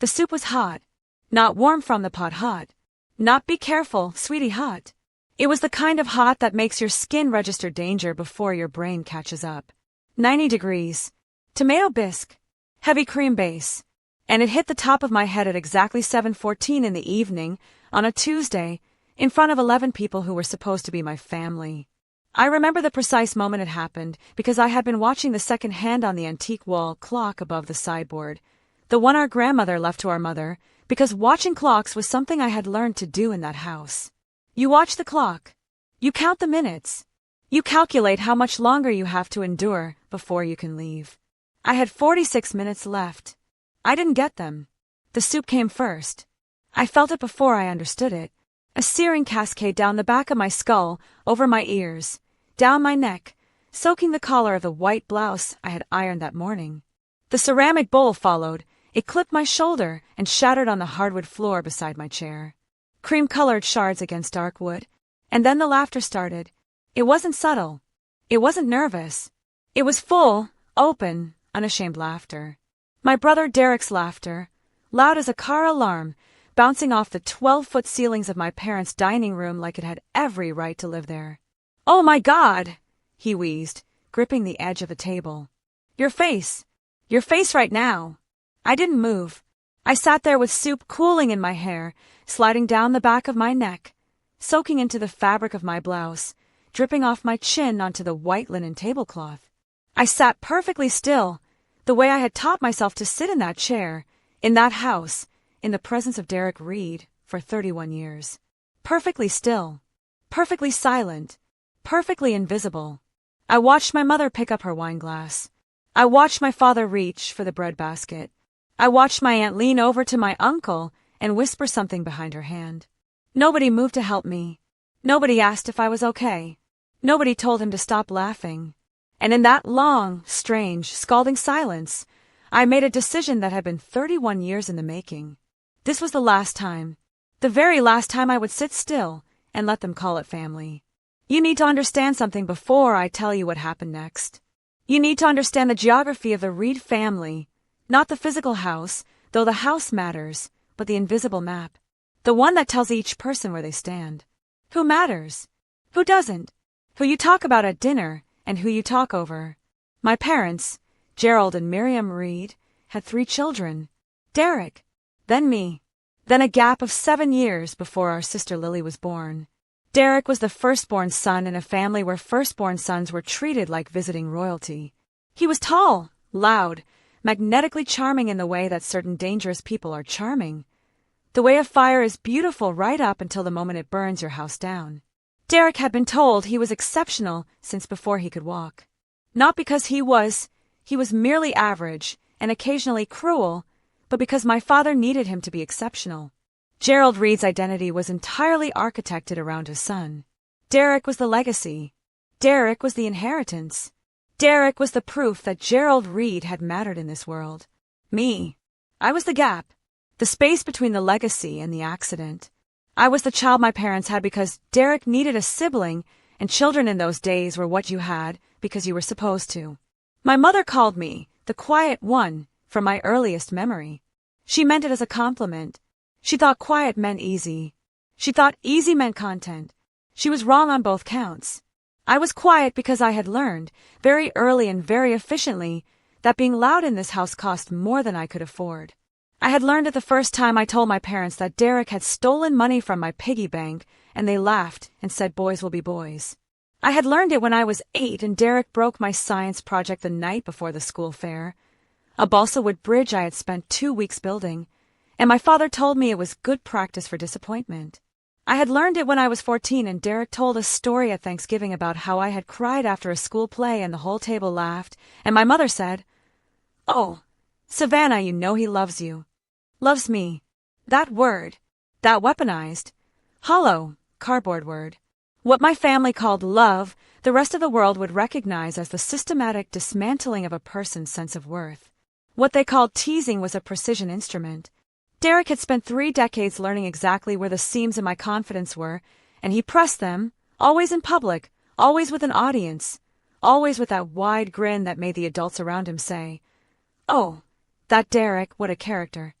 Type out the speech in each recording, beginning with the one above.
The soup was hot. Not warm from the pot hot. Not be careful, sweetie hot. It was the kind of hot that makes your skin register danger before your brain catches up. 90 degrees. Tomato bisque. Heavy cream base. And it hit the top of my head at exactly 7:14 in the evening, on a Tuesday, in front of 11 people who were supposed to be my family. I remember the precise moment it happened because I had been watching the second hand on the antique wall clock above the sideboard, the one our grandmother left to our mother, because watching clocks was something I had learned to do in that house. You watch the clock. You count the minutes. You calculate how much longer you have to endure before you can leave. I had 46 minutes left. I didn't get them. The soup came first. I felt it before I understood it. A searing cascade down the back of my skull, over my ears, down my neck, soaking the collar of the white blouse I had ironed that morning. The ceramic bowl followed. It clipped my shoulder and shattered on the hardwood floor beside my chair. Cream-colored shards against dark wood. And then the laughter started. It wasn't subtle. It wasn't nervous. It was full, open, unashamed laughter. My brother Derek's laughter, loud as a car alarm, bouncing off the 12-foot ceilings of my parents' dining room like it had every right to live there. "Oh my God!" he wheezed, gripping the edge of the table. Your face right now." I didn't move. I sat there with soup cooling in my hair, sliding down the back of my neck, soaking into the fabric of my blouse, dripping off my chin onto the white linen tablecloth. I sat perfectly still, the way I had taught myself to sit in that chair, in that house, in the presence of Derek Reed, for 31 years. Perfectly still. Perfectly silent. Perfectly invisible. I watched my mother pick up her wine glass. I watched my father reach for the bread basket. I watched my aunt lean over to my uncle and whisper something behind her hand. Nobody moved to help me. Nobody asked if I was okay. Nobody told him to stop laughing. And in that long, strange, scalding silence, I made a decision that had been 31 years in the making. This was the last time, the very last time I would sit still and let them call it family. You need to understand something before I tell you what happened next. You need to understand the geography of the Reed family, not the physical house, though the house matters, but the invisible map, the one that tells each person where they stand. Who matters? Who doesn't? Who you talk about at dinner and who you talk over. My parents, Gerald and Miriam Reed, had 3 children. Derek, then me, then a gap of 7 years before our sister Lily was born. Derek was the firstborn son in a family where firstborn sons were treated like visiting royalty. He was tall, loud, magnetically charming in the way that certain dangerous people are charming. The way a fire is beautiful right up until the moment it burns your house down. Derek had been told he was exceptional since before he could walk. Not because he was merely average and occasionally cruel, but because my father needed him to be exceptional. Gerald Reed's identity was entirely architected around his son. Derek was the legacy. Derek was the inheritance. Derek was the proof that Gerald Reed had mattered in this world. Me. I was the gap. The space between the legacy and the accident. I was the child my parents had because Derek needed a sibling, and children in those days were what you had because you were supposed to. My mother called me the quiet one from my earliest memory. She meant it as a compliment. She thought quiet meant easy. She thought easy meant content. She was wrong on both counts. I was quiet because I had learned, very early and very efficiently, that being loud in this house cost more than I could afford. I had learned it the first time I told my parents that Derek had stolen money from my piggy bank, and they laughed and said boys will be boys. I had learned it when I was 8 and Derek broke my science project the night before the school fair, a balsa wood bridge I had spent 2 weeks building, and my father told me it was good practice for disappointment. I had learned it when I was 14 and Derek told a story at Thanksgiving about how I had cried after a school play and the whole table laughed, and my mother said, "Oh, Savannah, you know he loves you. Loves me." That word, that weaponized, hollow, cardboard word. What my family called love, the rest of the world would recognize as the systematic dismantling of a person's sense of worth. What they called teasing was a precision instrument. Derek had spent 3 decades learning exactly where the seams in my confidence were, and he pressed them, always in public, always with an audience, always with that wide grin that made the adults around him say, "Oh, that Derek, what a character."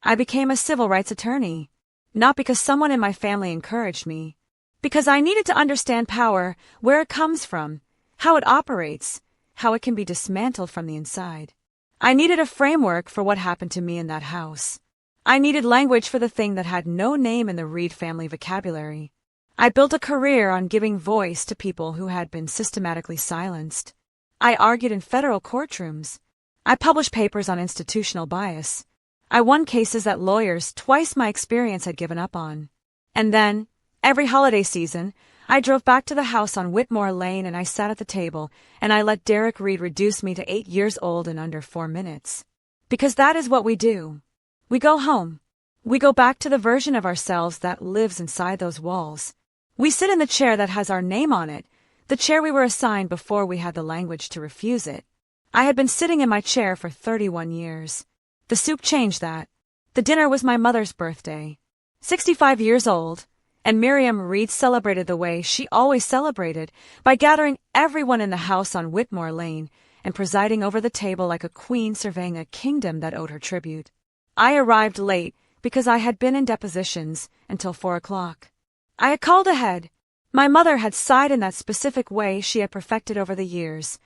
I became a civil rights attorney. Not because someone in my family encouraged me. Because I needed to understand power, where it comes from, how it operates, how it can be dismantled from the inside. I needed a framework for what happened to me in that house. I needed language for the thing that had no name in the Reed family vocabulary. I built a career on giving voice to people who had been systematically silenced. I argued in federal courtrooms. I published papers on institutional bias. I won cases that lawyers twice my experience had given up on. And then, every holiday season, I drove back to the house on Whitmore Lane and I sat at the table and I let Derek Reed reduce me to 8 years old in under 4 minutes. Because that is what we do. We go home. We go back to the version of ourselves that lives inside those walls. We sit in the chair that has our name on it, the chair we were assigned before we had the language to refuse it. I had been sitting in my chair for 31 years. The soup changed that. The dinner was my mother's birthday. 65 years old, and Miriam Reed celebrated the way she always celebrated, by gathering everyone in the house on Whitmore Lane and presiding over the table like a queen surveying a kingdom that owed her tribute. I arrived late because I had been in depositions until 4 o'clock. I had called ahead. My mother had sighed in that specific way she had perfected over the years,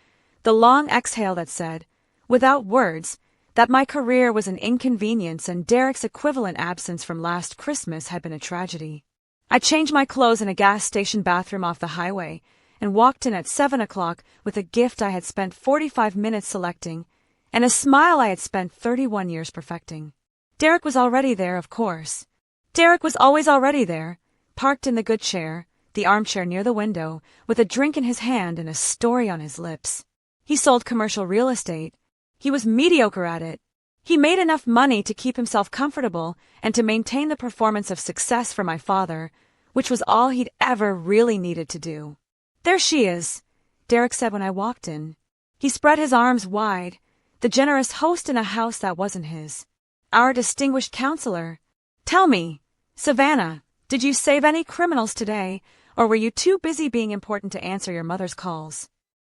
the long exhale that said, without words, that my career was an inconvenience and Derek's equivalent absence from last Christmas had been a tragedy. I changed my clothes in a gas station bathroom off the highway and walked in at 7 o'clock with a gift I had spent 45 minutes selecting and a smile I had spent 31 years perfecting. Derek was already there, of course. Derek was always already there, parked in the good chair, the armchair near the window, with a drink in his hand and a story on his lips. He sold commercial real estate. He was mediocre at it. He made enough money to keep himself comfortable and to maintain the performance of success for my father, which was all he'd ever really needed to do. There she is, Derek said when I walked in. He spread his arms wide, the generous host in a house that wasn't his. Our distinguished counselor. Tell me, Savannah, did you save any criminals today, or were you too busy being important to answer your mother's calls?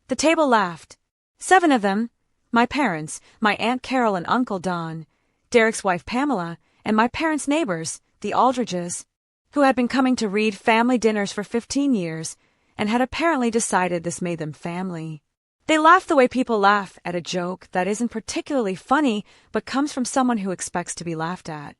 The table laughed. 7 of them. My parents, my Aunt Carol and Uncle Don, Derek's wife Pamela, and my parents' neighbors, the Aldridges, who had been coming to Reed family dinners for 15 years and had apparently decided this made them family. They laughed the way people laugh at a joke that isn't particularly funny but comes from someone who expects to be laughed at.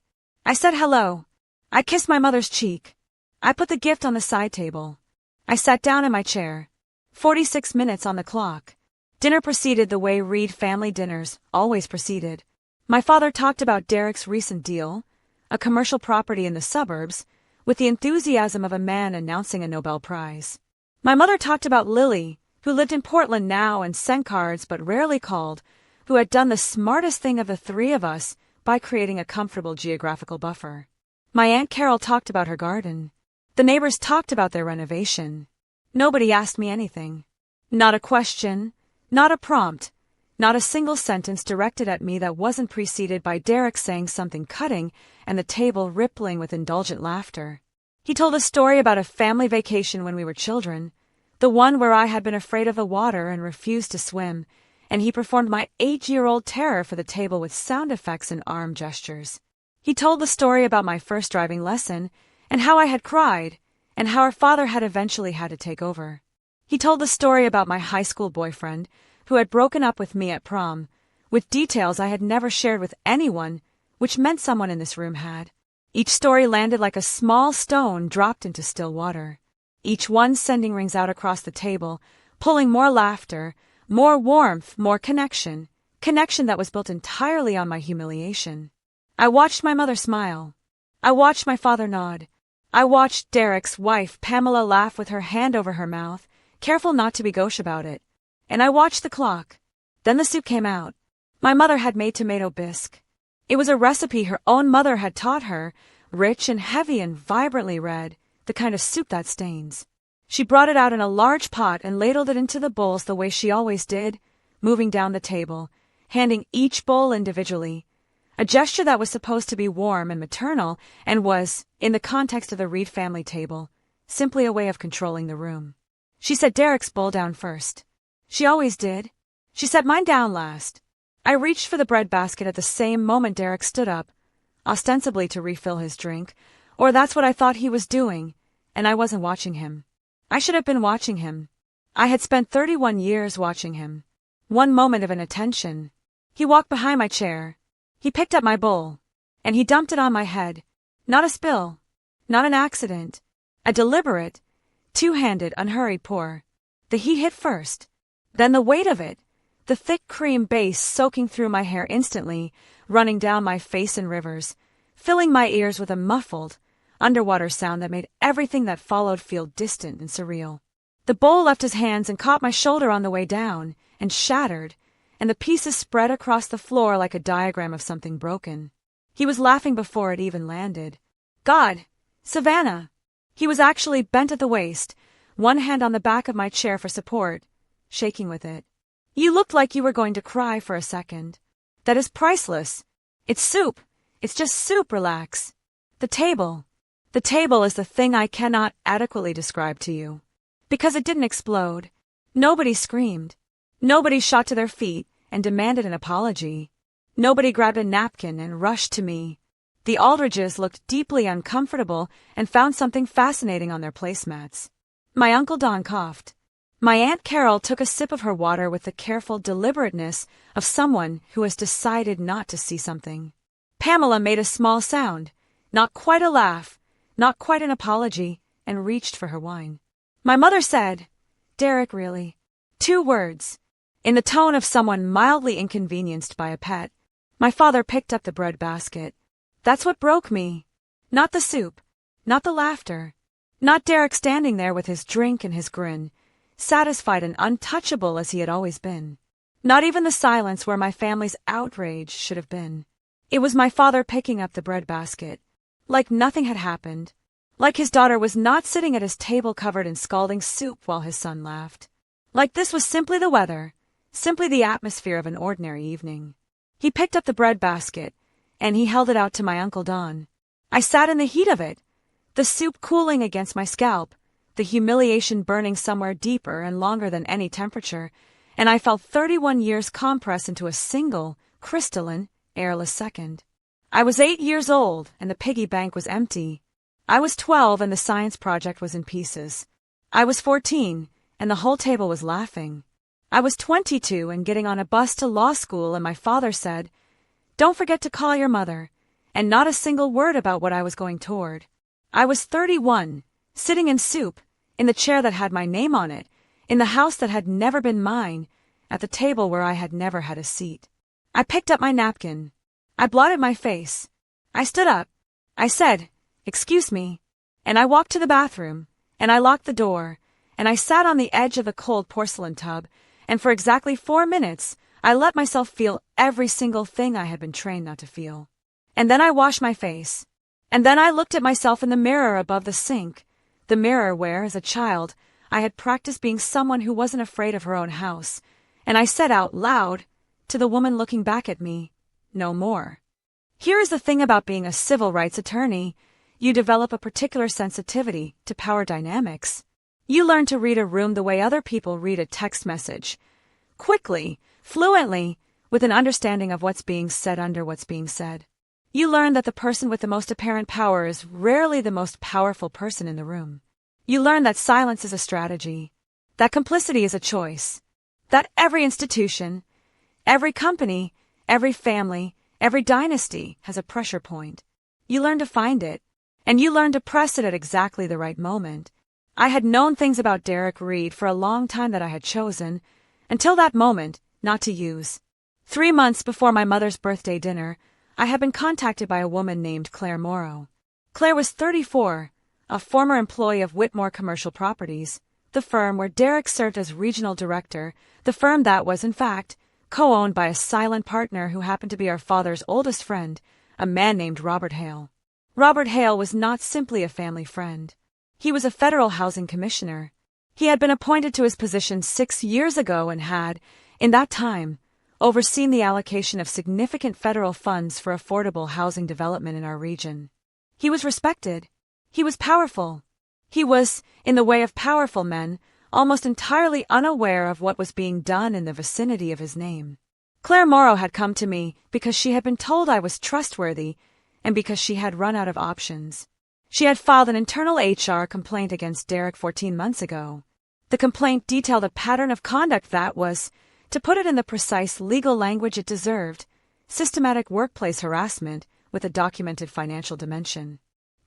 I said hello. I kissed my mother's cheek. I put the gift on the side table. I sat down in my chair. 46 minutes on the clock. Dinner proceeded the way Reed family dinners always proceeded. My father talked about Derek's recent deal, a commercial property in the suburbs, with the enthusiasm of a man announcing a Nobel Prize. My mother talked about Lily, who lived in Portland now and sent cards but rarely called, who had done the smartest thing of the 3 of us by creating a comfortable geographical buffer. My Aunt Carol talked about her garden. The neighbors talked about their renovation. Nobody asked me anything. Not a question. Not a prompt, not a single sentence directed at me that wasn't preceded by Derek saying something cutting and the table rippling with indulgent laughter. He told a story about a family vacation when we were children, the one where I had been afraid of the water and refused to swim, and he performed my 8-year-old terror for the table with sound effects and arm gestures. He told the story about my first driving lesson and how I had cried and how our father had eventually had to take over. He told the story about my high school boyfriend, who had broken up with me at prom, with details I had never shared with anyone, which meant someone in this room had. Each story landed like a small stone dropped into still water, each one sending rings out across the table, pulling more laughter, more warmth, more connection that was built entirely on my humiliation. I watched my mother smile. I watched my father nod. I watched Derek's wife, Pamela, laugh with her hand over her mouth, careful not to be gauche about it. And I watched the clock. Then the soup came out. My mother had made tomato bisque. It was a recipe her own mother had taught her, rich and heavy and vibrantly red, the kind of soup that stains. She brought it out in a large pot and ladled it into the bowls the way she always did, moving down the table, handing each bowl individually, a gesture that was supposed to be warm and maternal and was, in the context of the Reed family table, simply a way of controlling the room. She set Derek's bowl down first. She always did. She set mine down last. I reached for the bread basket at the same moment Derek stood up, ostensibly to refill his drink, or that's what I thought he was doing, and I wasn't watching him. I should have been watching him. I had spent 31 years watching him. One moment of inattention. He walked behind my chair. He picked up my bowl. And he dumped it on my head. Not a spill. Not an accident. A deliberate, two-handed, unhurried pour. The heat hit first. Then the weight of it. The thick cream base soaking through my hair instantly, running down my face in rivers, filling my ears with a muffled, underwater sound that made everything that followed feel distant and surreal. The bowl left his hands and caught my shoulder on the way down, and shattered, and the pieces spread across the floor like a diagram of something broken. He was laughing before it even landed. God! Savannah! He was actually bent at the waist, one hand on the back of my chair for support, shaking with it. You looked like you were going to cry for a second. That is priceless. It's soup. It's just soup, relax. The table. The table is the thing I cannot adequately describe to you. Because it didn't explode. Nobody screamed. Nobody shot to their feet and demanded an apology. Nobody grabbed a napkin and rushed to me. The Aldridges looked deeply uncomfortable and found something fascinating on their placemats. My Uncle Don coughed. My Aunt Carol took a sip of her water with the careful deliberateness of someone who has decided not to see something. Pamela made a small sound, not quite a laugh, not quite an apology, and reached for her wine. My mother said, "Derek, really?" 2 words, in the tone of someone mildly inconvenienced by a pet. My father picked up the bread basket. That's what broke me. Not the soup, not the laughter, not Derek standing there with his drink and his grin, satisfied and untouchable as he had always been. Not even the silence where my family's outrage should have been. It was my father picking up the bread basket, like nothing had happened, like his daughter was not sitting at his table covered in scalding soup while his son laughed. Like this was simply the weather, simply the atmosphere of an ordinary evening. He picked up the bread basket, and he held it out to my Uncle Don. I sat in the heat of it, the soup cooling against my scalp, the humiliation burning somewhere deeper and longer than any temperature, and I felt 31 years compress into a single, crystalline, airless second. I was 8 years old, and the piggy bank was empty. I was 12, and the science project was in pieces. I was 14, and the whole table was laughing. I was 22 and getting on a bus to law school, and my father said, "Don't forget to call your mother," and not a single word about what I was going toward. I was 31, sitting in soup, in the chair that had my name on it, in the house that had never been mine, at the table where I had never had a seat. I picked up my napkin. I blotted my face. I stood up. I said, "Excuse me," and I walked to the bathroom, and I locked the door, and I sat on the edge of the cold porcelain tub, and for exactly 4 minutes, I let myself feel every single thing I had been trained not to feel. And then I washed my face. And then I looked at myself in the mirror above the sink, the mirror where, as a child, I had practiced being someone who wasn't afraid of her own house, and I said out loud, to the woman looking back at me, "No more." Here is the thing about being a civil rights attorney. You develop a particular sensitivity to power dynamics. You learn to read a room the way other people read a text message. Quickly, fluently, with an understanding of what's being said under what's being said. You learn that the person with the most apparent power is rarely the most powerful person in the room. You learn that silence is a strategy, that complicity is a choice, that every institution, every company, every family, every dynasty has a pressure point. You learn to find it, and you learn to press it at exactly the right moment. I had known things about Derek Reed for a long time that I had chosen, until that moment, not to use. 3 months before my mother's birthday dinner, I had been contacted by a woman named Claire Morrow. Claire was 34, a former employee of Whitmore Commercial Properties, the firm where Derek served as regional director, the firm that was, in fact, co-owned by a silent partner who happened to be our father's oldest friend, a man named Robert Hale. Robert Hale was not simply a family friend. He was a federal housing commissioner. He had been appointed to his position 6 years ago and had, in that time, overseen the allocation of significant federal funds for affordable housing development in our region. He was respected. He was powerful. He was, in the way of powerful men, almost entirely unaware of what was being done in the vicinity of his name. Claire Morrow had come to me because she had been told I was trustworthy and because she had run out of options. She had filed an internal HR complaint against Derek 14 months ago. The complaint detailed a pattern of conduct that was, to put it in the precise legal language it deserved, systematic workplace harassment with a documented financial dimension.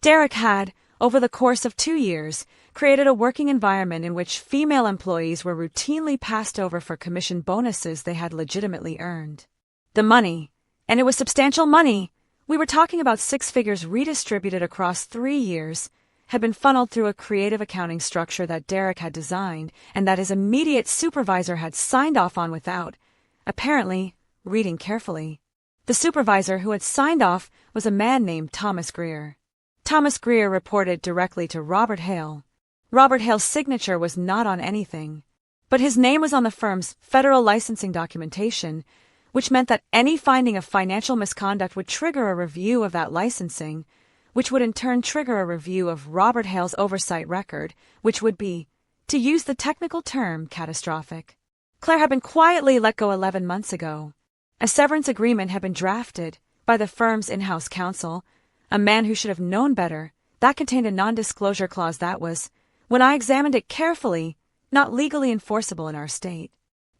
Derek had, over the course of 2 years, created a working environment in which female employees were routinely passed over for commission bonuses they had legitimately earned. The money, and it was substantial money, we were talking about 6 figures redistributed across 3 years, had been funneled through a creative accounting structure that Derek had designed and that his immediate supervisor had signed off on without, apparently, reading carefully. The supervisor who had signed off was a man named Thomas Greer. Thomas Greer reported directly to Robert Hale. Robert Hale's signature was not on anything, but his name was on the firm's federal licensing documentation, which meant that any finding of financial misconduct would trigger a review of that licensing, which would in turn trigger a review of Robert Hale's oversight record, which would be, to use the technical term, catastrophic. Claire had been quietly let go 11 months ago. A severance agreement had been drafted by the firm's in-house counsel, a man who should have known better, that contained a non-disclosure clause that was, when I examined it carefully, not legally enforceable in our state.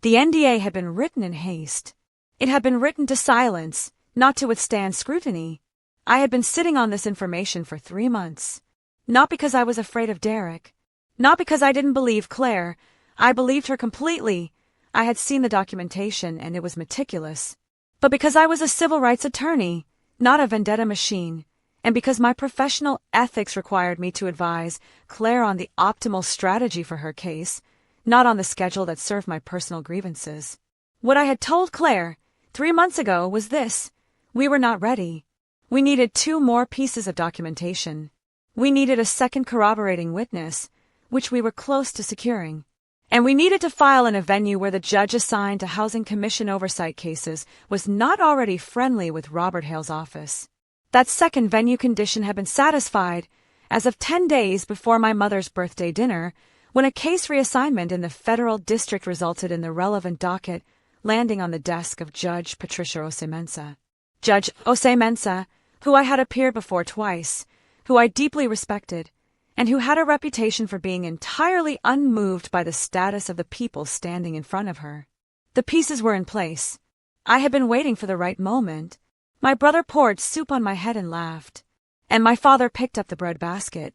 The NDA had been written in haste. It had been written to silence, not to withstand scrutiny. I had been sitting on this information for 3 months. Not because I was afraid of Derek. Not because I didn't believe Claire. I believed her completely. I had seen the documentation and it was meticulous. But because I was a civil rights attorney, not a vendetta machine, and because my professional ethics required me to advise Claire on the optimal strategy for her case, not on the schedule that served my personal grievances. What I had told Claire 3 months ago was this: we were not ready. We needed 2 more pieces of documentation. We needed a second corroborating witness, which we were close to securing. And we needed to file in a venue where the judge assigned to Housing Commission oversight cases was not already friendly with Robert Hale's office. That second venue condition had been satisfied as of 10 days before my mother's birthday dinner, when a case reassignment in the federal district resulted in the relevant docket landing on the desk of Judge Patricia Osemensa. Judge Osemensa, who I had appeared before twice, who I deeply respected, and who had a reputation for being entirely unmoved by the status of the people standing in front of her. The pieces were in place. I had been waiting for the right moment. My brother poured soup on my head and laughed, and my father picked up the bread basket.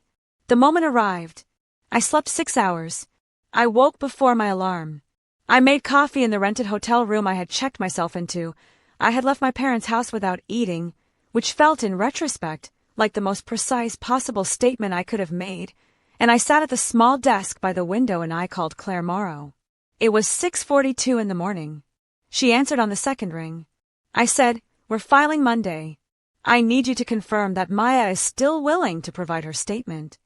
The moment arrived. I slept 6 hours. I woke before my alarm. I made coffee in the rented hotel room I had checked myself into. I had left my parents' house without eating, which felt in retrospect like the most precise possible statement I could have made, and I sat at the small desk by the window and I called Claire Morrow. It was 6:42 in the morning. She answered on the second ring. I said, "We're filing Monday. I need you to confirm that Maya is still willing to provide her statement."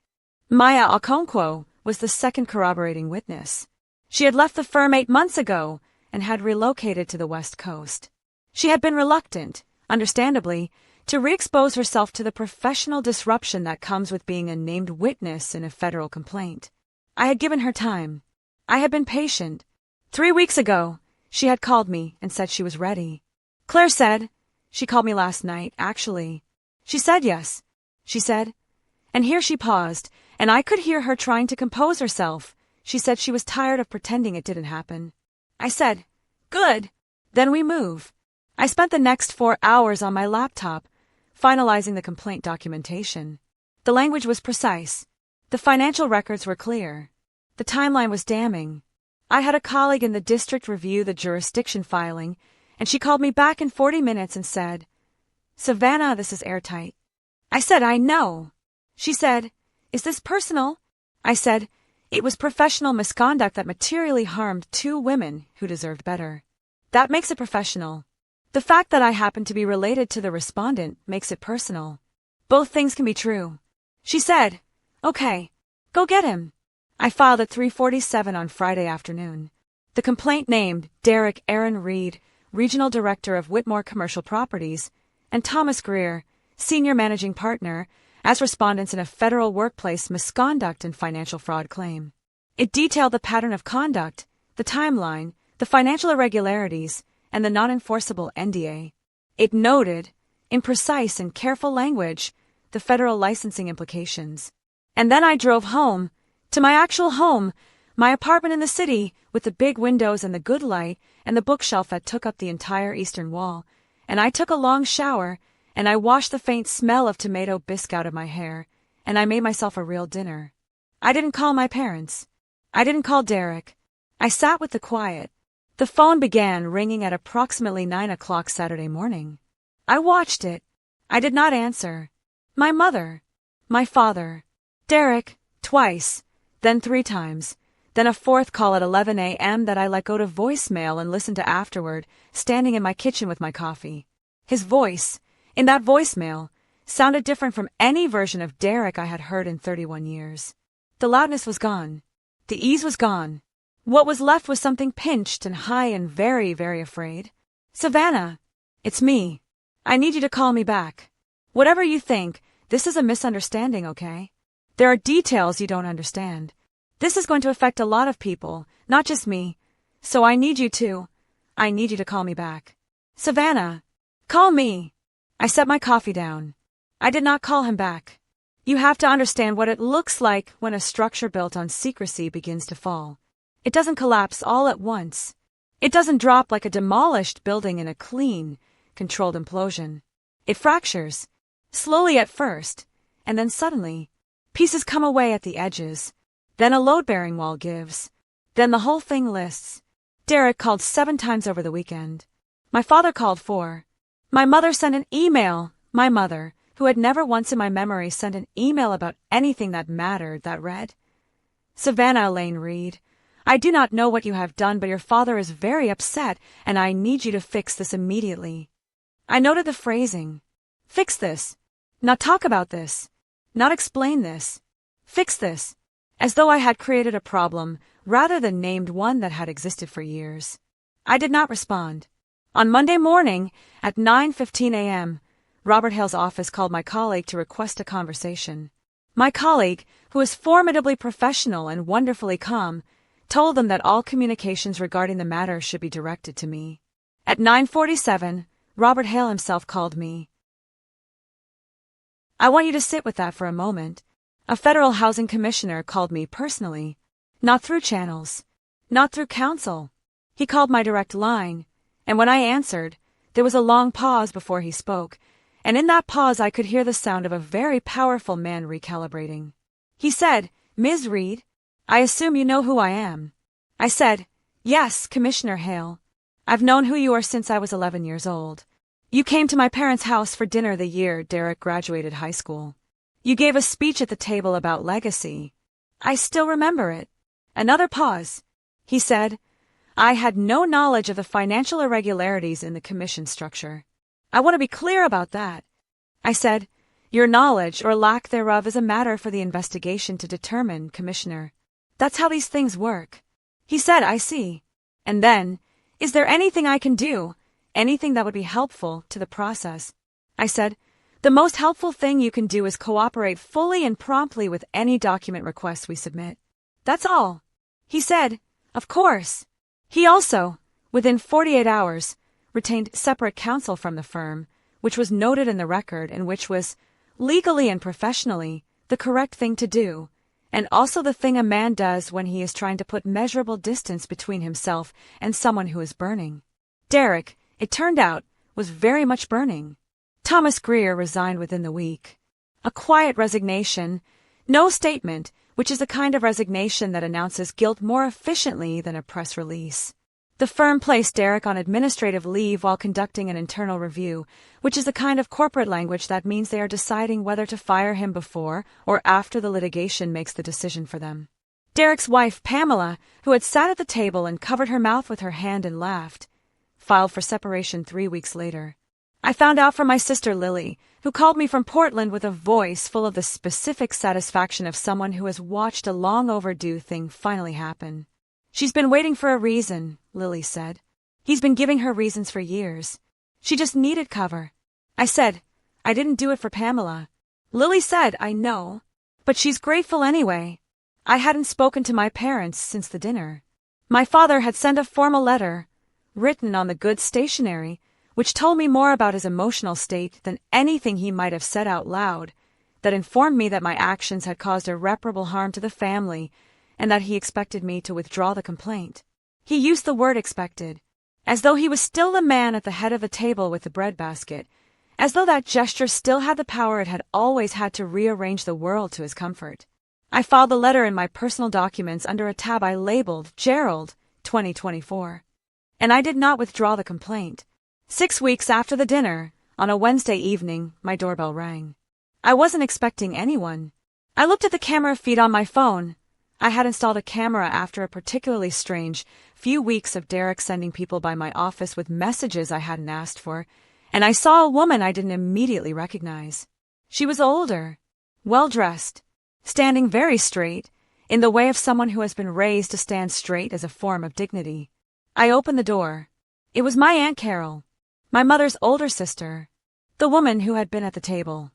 Maya Okonkwo was the second corroborating witness. She had left the firm 8 months ago and had relocated to the West Coast. She had been reluctant, understandably, to re-expose herself to the professional disruption that comes with being a named witness in a federal complaint. I had given her time. I had been patient. 3 weeks ago, she had called me and said she was ready. Claire said, she called me last night, actually. She said yes. She said, and here she paused, and I could hear her trying to compose herself. She said she was tired of pretending it didn't happen. I said, "Good. Then we move." I spent the next 4 hours on my laptop, finalizing the complaint documentation. The language was precise. The financial records were clear. The timeline was damning. I had a colleague in the district review the jurisdiction filing, and she called me back in 40 minutes and said, "Savannah, this is airtight." I said, "I know." She said, "Is this personal?" I said, "It was professional misconduct that materially harmed 2 women who deserved better. That makes it professional. The fact that I happen to be related to the respondent makes it personal. Both things can be true." She said, "Okay, go get him." I filed at 3:47 on Friday afternoon. The complaint named Derek Aaron Reed, Regional Director of Whitmore Commercial Properties, and Thomas Greer, Senior Managing Partner, as respondents in a federal workplace misconduct and financial fraud claim. It detailed the pattern of conduct, the timeline, the financial irregularities, and the non-enforceable NDA. It noted, in precise and careful language, the federal licensing implications. And then I drove home, to my actual home, my apartment in the city, with the big windows and the good light and the bookshelf that took up the entire eastern wall, and I took a long shower, and I washed the faint smell of tomato bisque out of my hair, and I made myself a real dinner. I didn't call my parents. I didn't call Derek. I sat with the quiet. The phone began ringing at approximately 9 o'clock Saturday morning. I watched it. I did not answer. My mother. My father. Derek, twice, then 3 times, then a 4th call at 11 a.m. that I let go to voicemail and listened to afterward, standing in my kitchen with my coffee. His voice, in that voicemail, sounded different from any version of Derek I had heard in 31 years. The loudness was gone. The ease was gone. What was left was something pinched and high and very, very afraid. Savannah, it's me. I need you to call me back. Whatever you think, this is a misunderstanding, okay? There are details you don't understand. This is going to affect a lot of people, not just me. So I need you to call me back. Savannah, call me. I set my coffee down. I did not call him back. You have to understand what it looks like when a structure built on secrecy begins to fall. It doesn't collapse all at once. It doesn't drop like a demolished building in a clean, controlled implosion. It fractures, slowly at first, and then suddenly, pieces come away at the edges. Then a load-bearing wall gives. Then the whole thing lists. Derek called 7 times over the weekend. My father called 4. My mother sent an email. My mother, who had never once in my memory sent an email about anything that mattered, that read, Savannah Elaine Reed, I do not know what you have done, but your father is very upset, and I need you to fix this immediately. I noted the phrasing. Fix this. Not talk about this. Not explain this. Fix this. As though I had created a problem, rather than named one that had existed for years. I did not respond. On Monday morning, at 9:15 a.m., Robert Hale's office called my colleague to request a conversation. My colleague, who is formidably professional and wonderfully calm, told them that all communications regarding the matter should be directed to me. At 9:47, Robert Hale himself called me. I want you to sit with that for a moment. A federal housing commissioner called me personally, not through channels, not through counsel. He called my direct line, and when I answered, there was a long pause before he spoke, and in that pause I could hear the sound of a very powerful man recalibrating. He said, Ms. Reed, I assume you know who I am. I said, Yes, Commissioner Hale. I've known who you are since I was 11 years old. You came to my parents' house for dinner the year Derek graduated high school. You gave a speech at the table about legacy. I still remember it. Another pause. He said, I had no knowledge of the financial irregularities in the commission structure. I want to be clear about that. I said, Your knowledge or lack thereof is a matter for the investigation to determine, Commissioner. That's how these things work. He said, I see. And then, is there anything I can do? Anything that would be helpful to the process? I said, The most helpful thing you can do is cooperate fully and promptly with any document requests we submit. That's all. He said, Of course. He also, within 48 hours, retained separate counsel from the firm, which was noted in the record and which was, legally and professionally, the correct thing to do, and also the thing a man does when he is trying to put measurable distance between himself and someone who is burning. Derek, it turned out, was very much burning. Thomas Greer resigned within the week. A quiet resignation, no statement, which is the kind of resignation that announces guilt more efficiently than a press release. The firm placed Derek on administrative leave while conducting an internal review, which is the kind of corporate language that means they are deciding whether to fire him before or after the litigation makes the decision for them. Derek's wife, Pamela, who had sat at the table and covered her mouth with her hand and laughed, filed for separation 3 weeks later. I found out from my sister Lily, who called me from Portland with a voice full of the specific satisfaction of someone who has watched a long overdue thing finally happen. She's been waiting for a reason, Lily said. He's been giving her reasons for years. She just needed cover. I said, I didn't do it for Pamela. Lily said, I know. But she's grateful anyway. I hadn't spoken to my parents since the dinner. My father had sent a formal letter, written on the good stationery, which told me more about his emotional state than anything he might have said out loud, that informed me that my actions had caused irreparable harm to the family and that he expected me to withdraw the complaint. He used the word expected, as though he was still the man at the head of the table with the breadbasket, as though that gesture still had the power it had always had to rearrange the world to his comfort. I filed the letter in my personal documents under a tab I labeled Gerald 2024. And I did not withdraw the complaint. 6 weeks after the dinner, on a Wednesday evening, my doorbell rang. I wasn't expecting anyone. I looked at the camera feed on my phone. I had installed a camera after a particularly strange few weeks of Derek sending people by my office with messages I hadn't asked for, and I saw a woman I didn't immediately recognize. She was older, well-dressed, standing very straight, in the way of someone who has been raised to stand straight as a form of dignity. I opened the door. It was my Aunt Carol, my mother's older sister, the woman who had been at the table,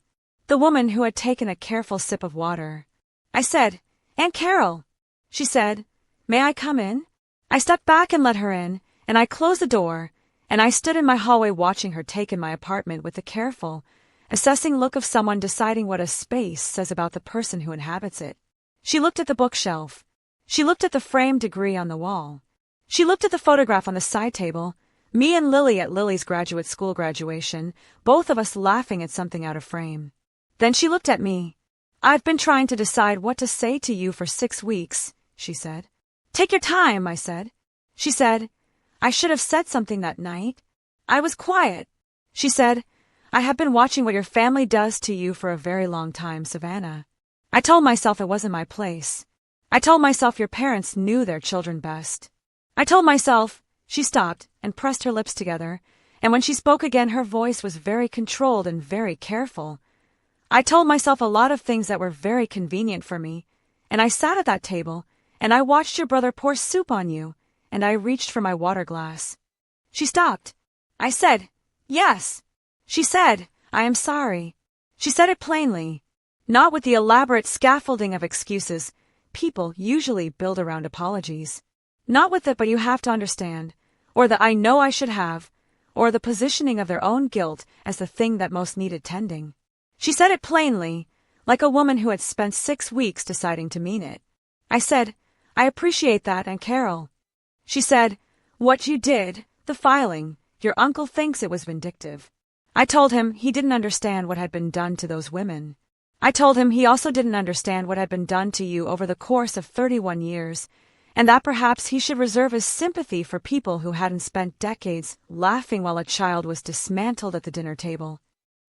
the woman who had taken a careful sip of water. I said, "Aunt Carol." She said, "May I come in?" I stepped back and let her in, and I closed the door, and I stood in my hallway watching her take in my apartment with the careful, assessing look of someone deciding what a space says about the person who inhabits it. She looked at the bookshelf. She looked at the framed degree on the wall. She looked at the photograph on the side table, me and Lily at Lily's graduate school graduation, both of us laughing at something out of frame. Then she looked at me. "I've been trying to decide what to say to you for 6 weeks, she said. "Take your time," I said. She said, "I should have said something that night." I was quiet. She said, "I have been watching what your family does to you for a very long time, Savannah." I told myself it wasn't my place. I told myself your parents knew their children best. I told myself. She stopped and pressed her lips together, and when she spoke again her voice was very controlled and very careful. I told myself a lot of things that were very convenient for me, and I sat at that table, and I watched your brother pour soup on you, and I reached for my water glass. She stopped. I said, "Yes." She said, "I am sorry." She said it plainly, not with the elaborate scaffolding of excuses people usually build around apologies. Not with the "but you have to understand," or the "I know I should have," or the positioning of their own guilt as the thing that most needed tending. She said it plainly, like a woman who had spent 6 weeks deciding to mean it. I said, "I appreciate that, Aunt Carol." She said, "What you did, the filing, your uncle thinks it was vindictive." I told him he didn't understand what had been done to those women. I told him he also didn't understand what had been done to you over the course of 31 years, and that perhaps he should reserve his sympathy for people who hadn't spent decades laughing while a child was dismantled at the dinner table.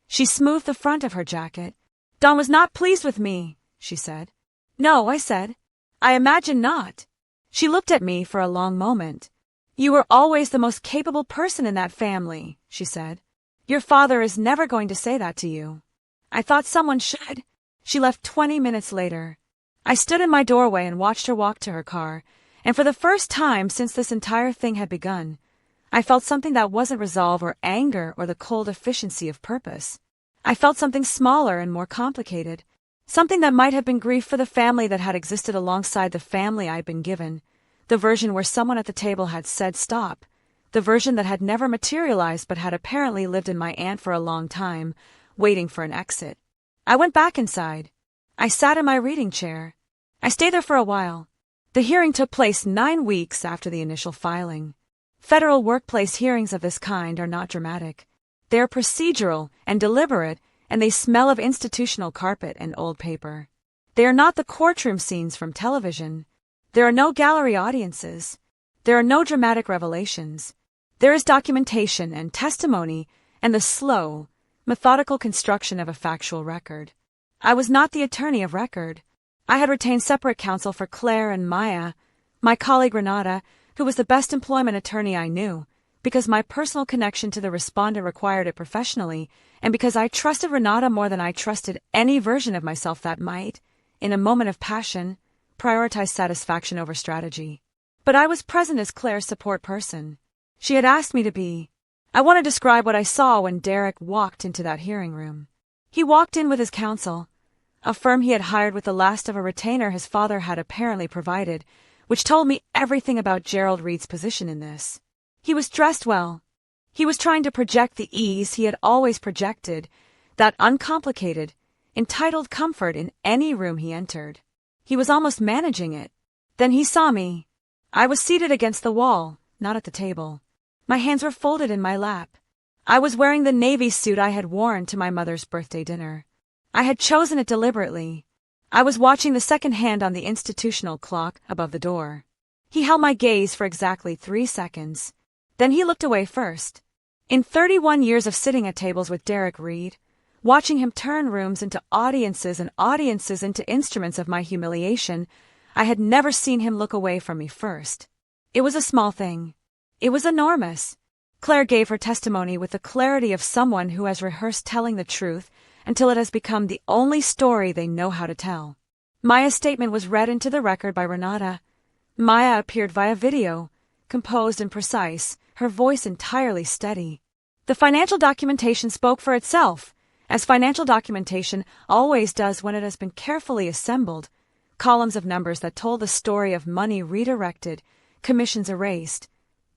She smoothed the front of her jacket. "Don was not pleased with me," she said. "No," I said. "I imagine not." She looked at me for a long moment. "You were always the most capable person in that family," she said. "Your father is never going to say that to you." I thought someone should. She left 20 minutes later. I stood in my doorway and watched her walk to her car, and for the first time since this entire thing had begun, I felt something that wasn't resolve or anger or the cold efficiency of purpose. I felt something smaller and more complicated, something that might have been grief for the family that had existed alongside the family I'd been given, the version where someone at the table had said stop, the version that had never materialized but had apparently lived in my aunt for a long time, waiting for an exit. I went back inside. I sat in my reading chair. I stayed there for a while. The hearing took place 9 weeks after the initial filing. Federal workplace hearings of this kind are not dramatic. They are procedural and deliberate, and they smell of institutional carpet and old paper. They are not the courtroom scenes from television. There are no gallery audiences. There are no dramatic revelations. There is documentation and testimony and the slow, methodical construction of a factual record. I was not the attorney of record. I had retained separate counsel for Claire and Maya, my colleague Renata, who was the best employment attorney I knew, because my personal connection to the respondent required it professionally, and because I trusted Renata more than I trusted any version of myself that might, in a moment of passion, prioritize satisfaction over strategy. But I was present as Claire's support person. She had asked me to be. I want to describe what I saw when Derek walked into that hearing room. He walked in with his counsel, a firm he had hired with the last of a retainer his father had apparently provided, which told me everything about Gerald Reed's position in this. He was dressed well. He was trying to project the ease he had always projected, that uncomplicated, entitled comfort in any room he entered. He was almost managing it. Then he saw me. I was seated against the wall, not at the table. My hands were folded in my lap. I was wearing the navy suit I had worn to my mother's birthday dinner. I had chosen it deliberately. I was watching the second hand on the institutional clock above the door. He held my gaze for exactly 3 seconds. Then he looked away first. In 31 years of sitting at tables with Derek Reed, watching him turn rooms into audiences and audiences into instruments of my humiliation, I had never seen him look away from me first. It was a small thing. It was enormous. Claire gave her testimony with the clarity of someone who has rehearsed telling the truth until it has become the only story they know how to tell. Maya's statement was read into the record by Renata. Maya appeared via video, composed and precise, her voice entirely steady. The financial documentation spoke for itself, as financial documentation always does when it has been carefully assembled. Columns of numbers that told the story of money redirected, commissions erased,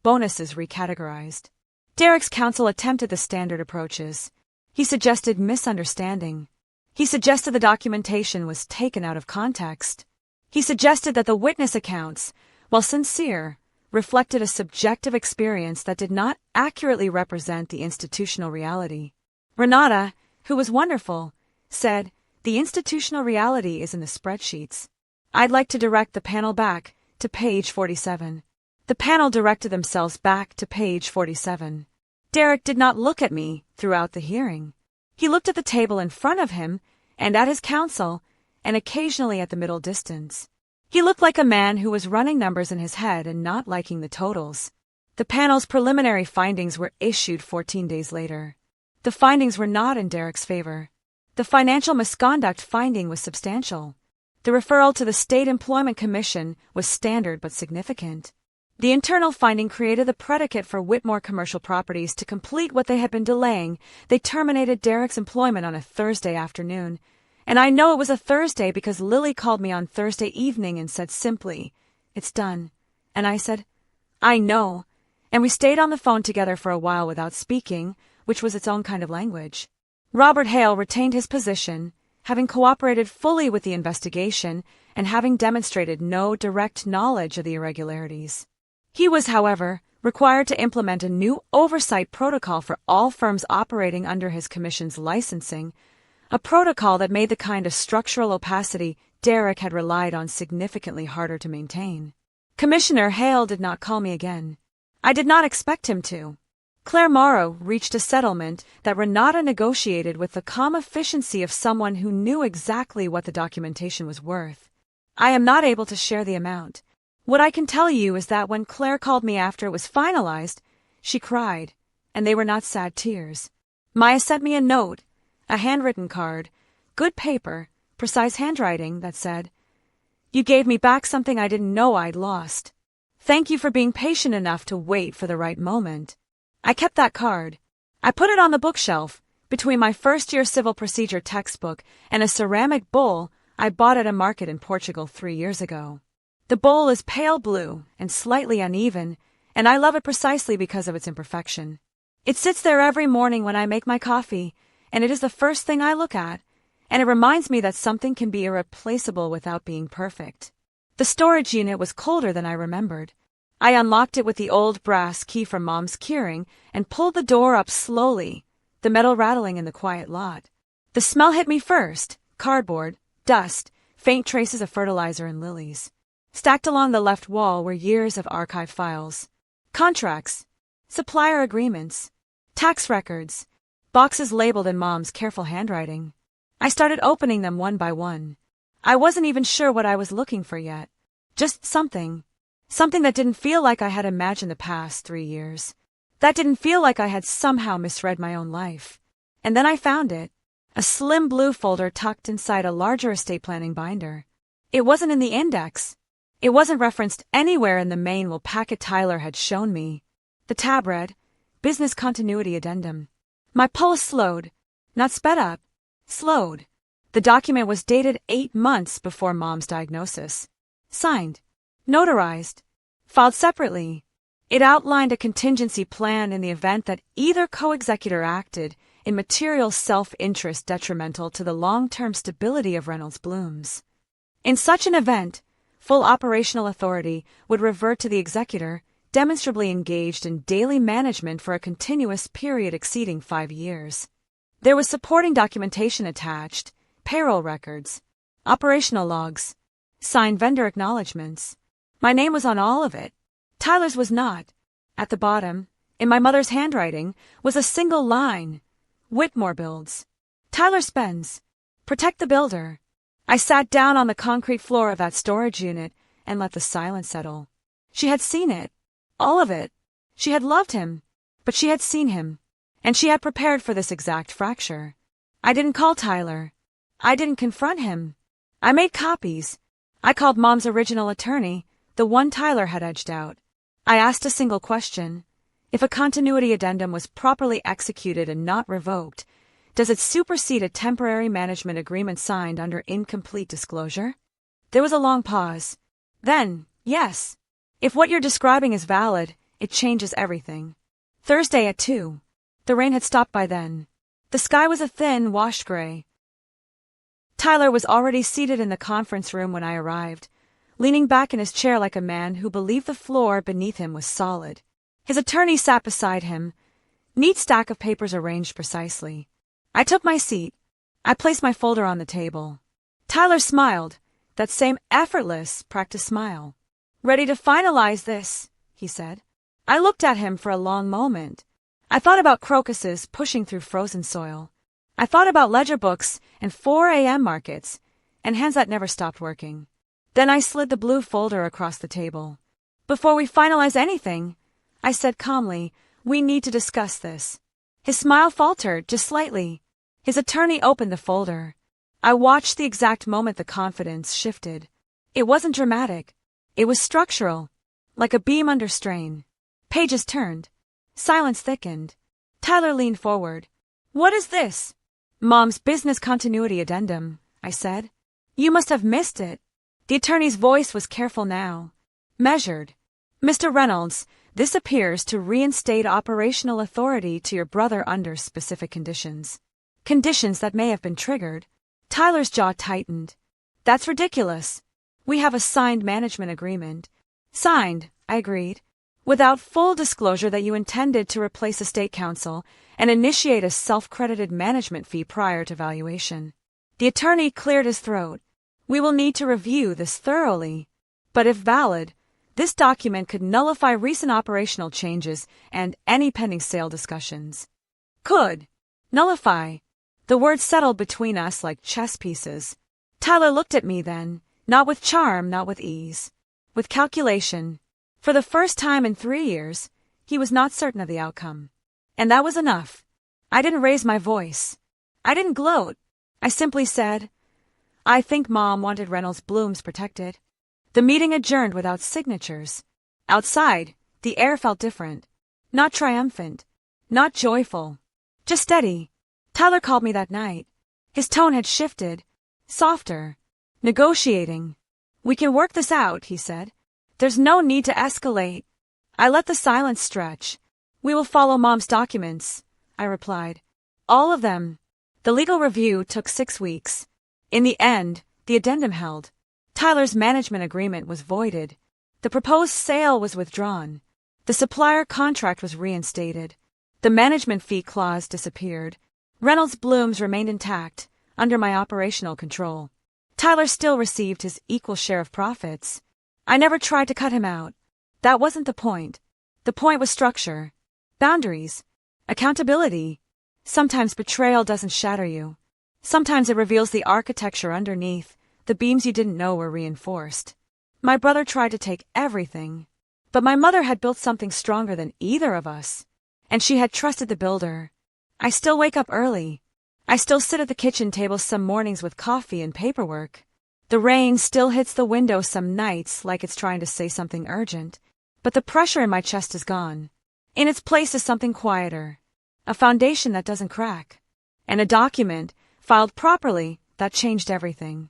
bonuses recategorized. Derek's counsel attempted the standard approaches. He suggested misunderstanding. He suggested the documentation was taken out of context. He suggested that the witness accounts, while sincere, reflected a subjective experience that did not accurately represent the institutional reality. Renata, who was wonderful, said, "The institutional reality is in the spreadsheets. I'd like to direct the panel back to page 47. The panel directed themselves back to page 47. Derek did not look at me throughout the hearing. He looked at the table in front of him and at his counsel, and occasionally at the middle distance. He looked like a man who was running numbers in his head and not liking the totals. The panel's preliminary findings were issued 14 days later. The findings were not in Derek's favor. The financial misconduct finding was substantial. The referral to the State Employment Commission was standard but significant. The internal finding created the predicate for Whitmore Commercial Properties to complete what they had been delaying. They terminated Derek's employment on a Thursday afternoon. And I know it was a Thursday because Lily called me on Thursday evening and said simply, "It's done." And I said, "I know." And we stayed on the phone together for a while without speaking, which was its own kind of language. Robert Hale retained his position, having cooperated fully with the investigation and having demonstrated no direct knowledge of the irregularities. He was, however, required to implement a new oversight protocol for all firms operating under his commission's licensing, a protocol that made the kind of structural opacity Derek had relied on significantly harder to maintain. Commissioner Hale did not call me again. I did not expect him to. Claire Morrow reached a settlement that Renata negotiated with the calm efficiency of someone who knew exactly what the documentation was worth. I am not able to share the amount. What I can tell you is that when Claire called me after it was finalized, she cried, and they were not sad tears. Maya sent me a note, a handwritten card, good paper, precise handwriting that said, "You gave me back something I didn't know I'd lost. Thank you for being patient enough to wait for the right moment." I kept that card. I put it on the bookshelf, between my first-year civil procedure textbook and a ceramic bowl I bought at a market in Portugal 3 years ago. The bowl is pale blue and slightly uneven, and I love it precisely because of its imperfection. It sits there every morning when I make my coffee, and it is the first thing I look at, and it reminds me that something can be irreplaceable without being perfect. The storage unit was colder than I remembered. I unlocked it with the old brass key from Mom's keyring and pulled the door up slowly, the metal rattling in the quiet lot. The smell hit me first: cardboard, dust, faint traces of fertilizer and lilies. Stacked along the left wall were years of archive files, contracts, supplier agreements, tax records, boxes labeled in Mom's careful handwriting. I started opening them one by one. I wasn't even sure what I was looking for yet. Just something that didn't feel like I had imagined the past 3 years. That didn't feel like I had somehow misread my own life. And then I found it, a slim blue folder tucked inside a larger estate planning binder. It wasn't in the index. It wasn't referenced anywhere in the main will packet Tyler had shown me. The tab read, Business Continuity Addendum. My pulse slowed, not sped up, slowed. The document was dated 8 months before Mom's diagnosis. Signed, notarized, filed separately. It outlined a contingency plan in the event that either co-executor acted in material self-interest detrimental to the long-term stability of Reynolds Blooms. In such an event, full operational authority would revert to the executor, demonstrably engaged in daily management for a continuous period exceeding 5 years. There was supporting documentation attached, payroll records, operational logs, signed vendor acknowledgments. My name was on all of it. Tyler's was not. At the bottom, in my mother's handwriting, was a single line. Whitmore builds. Tyler spends. Protect the builder. I sat down on the concrete floor of that storage unit and let the silence settle. She had seen it. All of it. She had loved him, but she had seen him, and she had prepared for this exact fracture. I didn't call Tyler. I didn't confront him. I made copies. I called Mom's original attorney, the one Tyler had edged out. I asked a single question. If a continuity addendum was properly executed and not revoked, does it supersede a temporary management agreement signed under incomplete disclosure? There was a long pause. Then, yes. If what you're describing is valid, it changes everything. Thursday at 2. The rain had stopped by then. The sky was a thin, washed gray. Tyler was already seated in the conference room when I arrived, leaning back in his chair like a man who believed the floor beneath him was solid. His attorney sat beside him, neat stack of papers arranged precisely. I took my seat. I placed my folder on the table. Tyler smiled, that same effortless, practiced smile. Ready to finalize this, he said. I looked at him for a long moment. I thought about crocuses pushing through frozen soil. I thought about ledger books and 4 a.m. markets, and hands that never stopped working. Then I slid the blue folder across the table. Before we finalize anything, I said calmly, we need to discuss this. His smile faltered, just slightly. His attorney opened the folder. I watched the exact moment the confidence shifted. It wasn't dramatic. It was structural, like a beam under strain. Pages turned. Silence thickened. Tyler leaned forward. What is this? Mom's business continuity addendum, I said. You must have missed it. The attorney's voice was careful now. Measured. Mr. Reynolds, this appears to reinstate operational authority to your brother under specific conditions. Conditions that may have been triggered. Tyler's jaw tightened. That's ridiculous. We have a signed management agreement. Signed, I agreed. Without full disclosure that you intended to replace a state counsel and initiate a self-credited management fee prior to valuation. The attorney cleared his throat. We will need to review this thoroughly. But if valid, this document could nullify recent operational changes and any pending sale discussions. Could. Nullify. The words settled between us like chess pieces. Tyler looked at me then, not with charm, not with ease. With calculation. For the first time in 3 years, he was not certain of the outcome. And that was enough. I didn't raise my voice. I didn't gloat. I simply said, I think Mom wanted Reynolds Blooms protected. The meeting adjourned without signatures. Outside, the air felt different. Not triumphant. Not joyful. Just steady. Tyler called me that night. His tone had shifted. Softer. Negotiating. We can work this out, he said. There's no need to escalate. I let the silence stretch. We will follow Mom's documents, I replied. All of them. The legal review took 6 weeks. In the end, the addendum held. Tyler's management agreement was voided. The proposed sale was withdrawn. The supplier contract was reinstated. The management fee clause disappeared. Reynolds Blooms remained intact, under my operational control. Tyler still received his equal share of profits. I never tried to cut him out. That wasn't the point. The point was structure, boundaries, accountability. Sometimes betrayal doesn't shatter you. Sometimes it reveals the architecture underneath, the beams you didn't know were reinforced. My brother tried to take everything, but my mother had built something stronger than either of us, and she had trusted the builder. I still wake up early. I still sit at the kitchen table some mornings with coffee and paperwork. The rain still hits the window some nights like it's trying to say something urgent, but the pressure in my chest is gone. In its place is something quieter, a foundation that doesn't crack, and a document, filed properly, that changed everything.